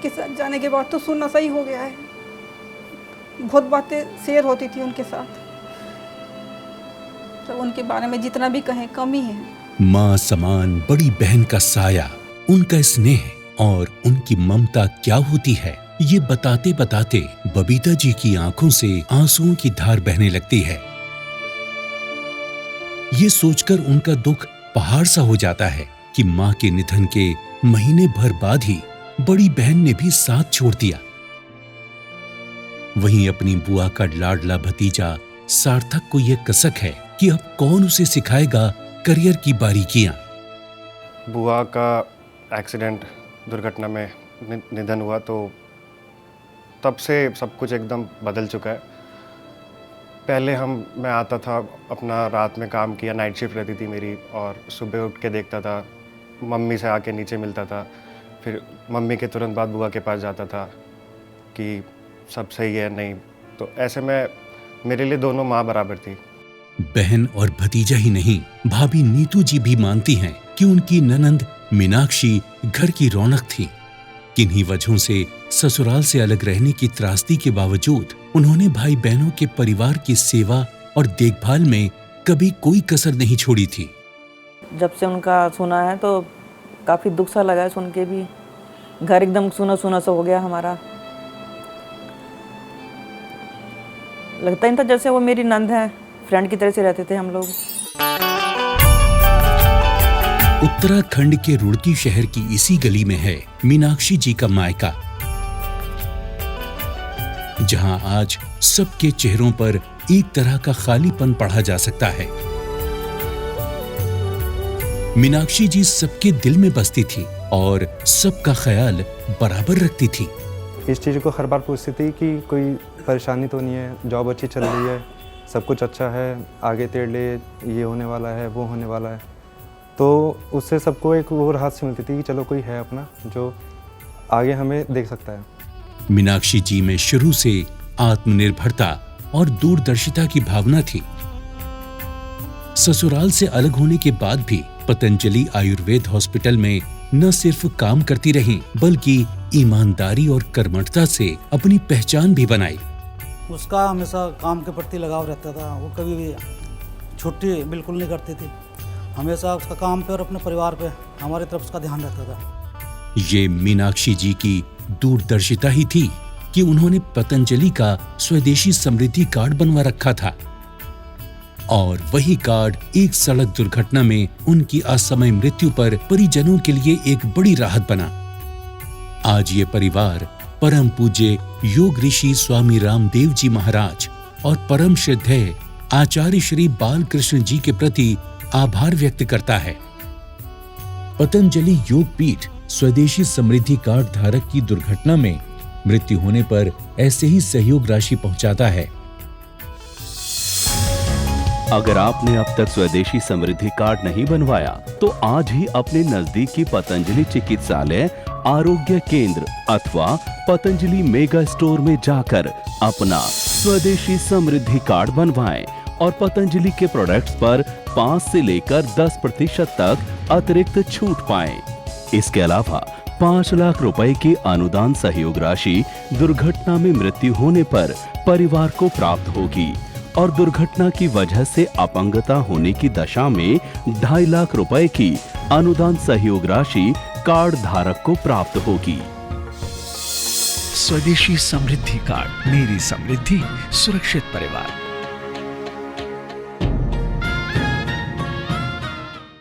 उनके साथ जाने के बाद तो सुनना सही हो गया है। बहुत बातें शेयर होती थी उनके साथ, तो उनके बारे में जितना भी कहें कम ही है। माँ समान बड़ी बहन का साया, उनका स्नेह और उनकी ममता क्या होती है, ये बताते बताते बबीता जी की आंखों से आंसुओं की धार बहने लगती है। ये सोचकर उनका दुख पहाड़ सा हो जाता है कि माँ के निधन के महीने भर बाद ही बड़ी बहन ने भी साथ छोड़ दिया। वहीं अपनी बुआ का लाडला भतीजा सार्थक को यह कसक है कि अब कौन उसे सिखाएगा करियर की बारीकियां। बुआ का एक्सीडेंट दुर्घटना में निधन हुआ तो तब से सब कुछ एकदम बदल चुका है। पहले मैं आता था, अपना रात में काम किया, नाइट शिफ्ट रहती थी मेरी, और सुबह उठ के देखता था, मम्मी से आके नीचे मिलता था, फिर मम्मी के तुरंत बाद बुआ के पास जाता था कि सब सही है नहीं। तो ऐसे में मेरे लिए दोनों माँ बराबर थी। बहन और भतीजा ही नहीं, भाभी नीतू जी भी मानती हैं कि उनकी ननंद मीनाक्षी घर की रौनक थी। किन्हीं वजहों से ससुराल से अलग रहने की त्रासदी के बावजूद उन्होंने भाई बहनों के परिवार की सेवा और देखभाल में कभी कोई कसर नहीं छोड़ी थी। जब से उनका सुना है तो काफी दुख सा लगा है सुन के भी। घर एकदम सूना सूना सा हो गया हमारा। लगता ही था जैसे वो मेरी नंद है, फ्रेंड की तरह से रहते थे हम लोग। उत्तराखंड के रुड़की शहर की इसी गली में है मीनाक्षी जी का मायका, जहां आज सबके चेहरों पर एक तरह का खालीपन पढ़ा जा सकता है। मीनाक्षी जी सबके दिल में बसती थी और सबका ख्याल बराबर रखती थी। इस चीज़ को हर बार पूछती थी कि कोई परेशानी तो नहीं है, जॉब अच्छी चल रही है, सब कुछ अच्छा है, आगे तेरे लिए ये होने वाला है, वो होने वाला है। तो उससे सबको एक वो राहत से मिलती थी कि चलो कोई है अपना जो आगे हमें देख सकता है। मीनाक्षी जी में शुरू से आत्मनिर्भरता और दूरदर्शिता की भावना थी। ससुराल से अलग होने के बाद भी पतंजलि आयुर्वेद हॉस्पिटल में न सिर्फ काम करती रहीं, बल्कि ईमानदारी और कर्मठता से अपनी पहचान भी बनाई। उसका हमेशा काम के प्रति लगाव रहता था। वो कभी भी छुट्टी बिल्कुल नहीं करती थी। हमेशा उसका काम पे और अपने परिवार पे हमारी तरफ उसका ध्यान रहता था। ये मीनाक्षी जी की दूरदर्शिता ही थी कि उन्होंने पतंजलि का स्वदेशी समृद्धि कार्ड बनवा रखा था, और वही कार्ड एक सड़क दुर्घटना में उनकी असमय मृत्यु पर परिजनों के लिए एक बड़ी राहत बना। आज ये परिवार परम पूज्य योग ऋषि स्वामी रामदेव जी महाराज और परम श्रद्धेय आचार्य श्री बालकृष्ण जी के प्रति आभार व्यक्त करता है। पतंजलि योग पीठ स्वदेशी समृद्धि कार्ड धारक की दुर्घटना में मृत्यु होने पर ऐसे ही सहयोग राशि पहुंचाता है। अगर आपने अब तक स्वदेशी समृद्धि कार्ड नहीं बनवाया तो आज ही अपने नजदीकी पतंजलि चिकित्सालय, आरोग्य केंद्र अथवा पतंजलि मेगा स्टोर में जाकर अपना स्वदेशी समृद्धि कार्ड बनवाएं और पतंजलि के प्रोडक्ट्स पर 5 से लेकर 10% तक अतिरिक्त छूट पाएं। इसके अलावा 5 लाख रुपए की अनुदान सहयोग राशि दुर्घटना में मृत्यु होने पर परिवार को प्राप्त होगी और दुर्घटना की वजह से अपंगता होने की दशा में 2.5 लाख रुपए की अनुदान सहयोग राशि कार्ड धारक को प्राप्त होगी। स्वदेशी समृद्धि कार्ड, मेरी समृद्धि, सुरक्षित परिवार।